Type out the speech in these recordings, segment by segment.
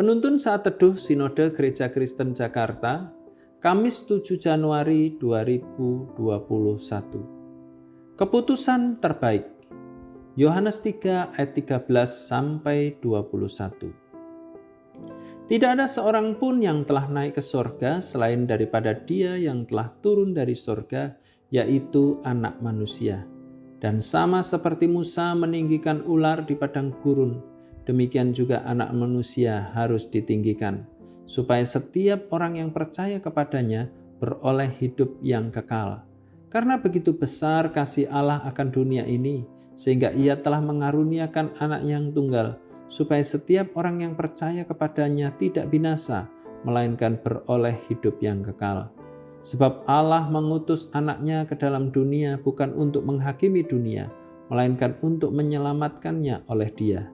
Penuntun Saat Teduh Sinode Gereja Kristen Jakarta, Kamis 7 Januari 2021. Keputusan terbaik. Yohanes 3 ayat 13 sampai 21. Tidak ada seorang pun yang telah naik ke sorga selain daripada Dia yang telah turun dari sorga, yaitu Anak Manusia. Dan sama seperti Musa meninggikan ular di padang gurun, demikian juga Anak Manusia harus ditinggikan, supaya setiap orang yang percaya kepadanya beroleh hidup yang kekal. Karena begitu besar kasih Allah akan dunia ini, sehingga Ia telah mengaruniakan Anak yang tunggal, supaya setiap orang yang percaya kepadanya tidak binasa, melainkan beroleh hidup yang kekal. Sebab Allah mengutus Anaknya ke dalam dunia bukan untuk menghakimi dunia, melainkan untuk menyelamatkannya oleh Dia.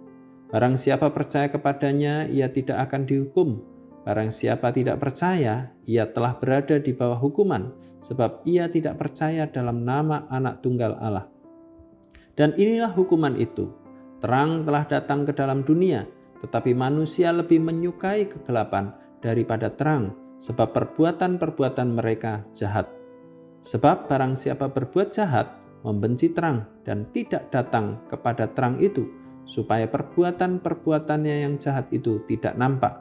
Barang siapa percaya kepadanya, ia tidak akan dihukum. Barang siapa tidak percaya, ia telah berada di bawah hukuman, sebab ia tidak percaya dalam nama Anak Tunggal Allah. Dan inilah hukuman itu. Terang telah datang ke dalam dunia, tetapi manusia lebih menyukai kegelapan daripada terang, sebab perbuatan-perbuatan mereka jahat. Sebab barang siapa berbuat jahat, membenci terang dan tidak datang kepada terang itu, supaya perbuatan-perbuatannya yang jahat itu tidak nampak.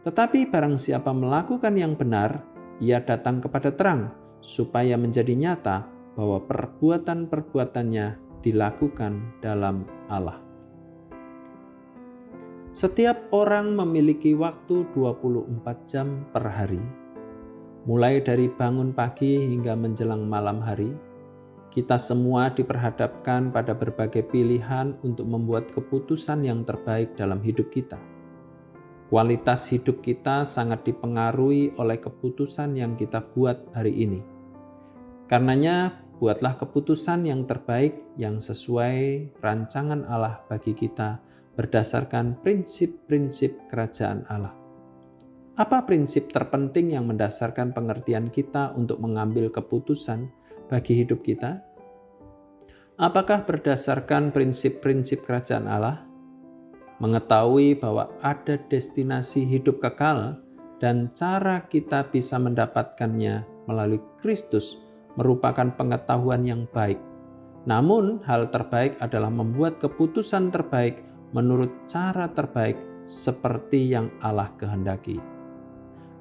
Tetapi barang siapa melakukan yang benar, ia datang kepada terang, supaya menjadi nyata bahwa perbuatan-perbuatannya dilakukan dalam Allah. Setiap orang memiliki waktu 24 jam per hari. Mulai dari bangun pagi hingga menjelang malam hari, kita semua diperhadapkan pada berbagai pilihan untuk membuat keputusan yang terbaik dalam hidup kita. Kualitas hidup kita sangat dipengaruhi oleh keputusan yang kita buat hari ini. Karenanya, buatlah keputusan yang terbaik yang sesuai rancangan Allah bagi kita berdasarkan prinsip-prinsip kerajaan Allah. Apa prinsip terpenting yang mendasarkan pengertian kita untuk mengambil keputusan bagi hidup kita? Apakah berdasarkan prinsip-prinsip kerajaan Allah? Mengetahui bahwa ada destinasi hidup kekal dan cara kita bisa mendapatkannya melalui Kristus merupakan pengetahuan yang baik. Namun, hal terbaik adalah membuat keputusan terbaik menurut cara terbaik seperti yang Allah kehendaki.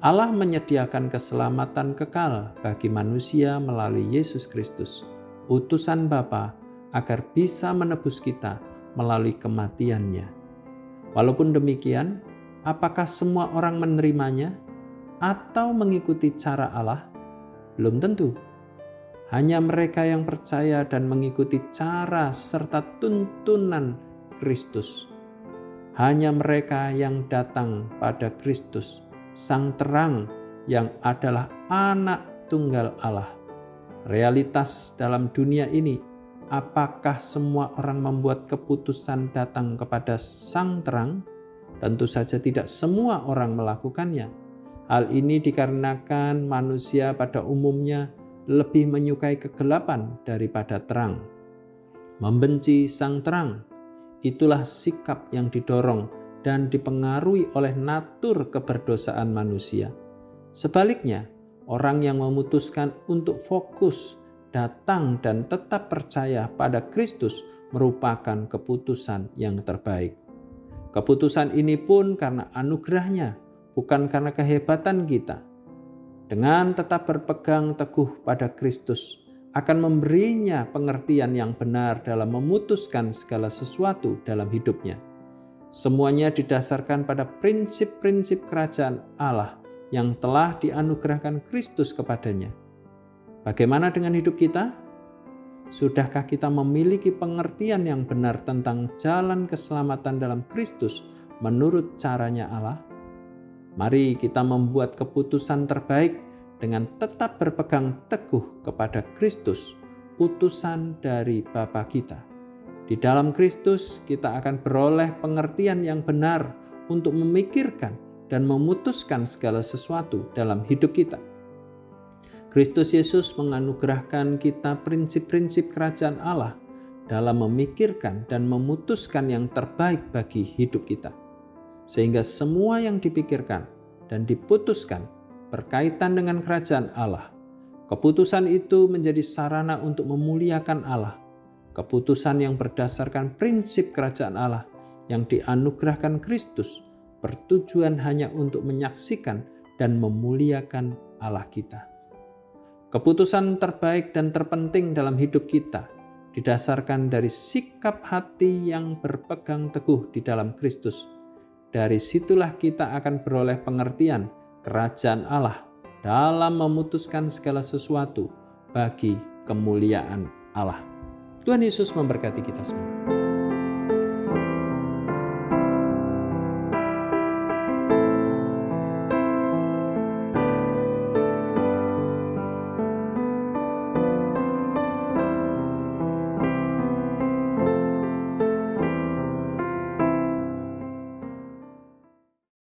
Allah menyediakan keselamatan kekal bagi manusia melalui Yesus Kristus, utusan Bapa, agar bisa menebus kita melalui kematiannya. Walaupun demikian, apakah semua orang menerimanya atau mengikuti cara Allah? Belum tentu. Hanya mereka yang percaya dan mengikuti cara serta tuntunan Kristus. Hanya mereka yang datang pada Kristus, Sang Terang yang adalah Anak Tunggal Allah. Realitas dalam dunia ini, apakah semua orang membuat keputusan datang kepada Sang Terang? Tentu saja tidak semua orang melakukannya. Hal ini dikarenakan manusia pada umumnya lebih menyukai kegelapan daripada terang. Membenci Sang Terang, itulah sikap yang didorong dan dipengaruhi oleh natur keberdosaan manusia. Sebaliknya, orang yang memutuskan untuk fokus, datang dan tetap percaya pada Kristus merupakan keputusan yang terbaik. Keputusan ini pun karena anugerah-Nya, bukan karena kehebatan kita. Dengan tetap berpegang teguh pada Kristus, akan memberinya pengertian yang benar dalam memutuskan segala sesuatu dalam hidupnya. Semuanya didasarkan pada prinsip-prinsip kerajaan Allah yang telah dianugerahkan Kristus kepadanya. Bagaimana dengan hidup kita? Sudahkah kita memiliki pengertian yang benar tentang jalan keselamatan dalam Kristus menurut caranya Allah? Mari kita membuat keputusan terbaik dengan tetap berpegang teguh kepada Kristus, utusan dari Bapa kita. Di dalam Kristus kita akan beroleh pengertian yang benar untuk memikirkan dan memutuskan segala sesuatu dalam hidup kita. Kristus Yesus menganugerahkan kita prinsip-prinsip kerajaan Allah dalam memikirkan dan memutuskan yang terbaik bagi hidup kita. sehingga semua yang dipikirkan dan diputuskan berkaitan dengan kerajaan Allah. Keputusan itu menjadi sarana untuk memuliakan Allah. Keputusan yang berdasarkan prinsip kerajaan Allah yang dianugerahkan Kristus bertujuan hanya untuk menyaksikan dan memuliakan Allah kita. Keputusan terbaik dan terpenting dalam hidup kita didasarkan dari sikap hati yang berpegang teguh di dalam Kristus. Dari situlah kita akan beroleh pengertian kerajaan Allah dalam memutuskan segala sesuatu bagi kemuliaan Allah. Tuhan Yesus memberkati kita semua.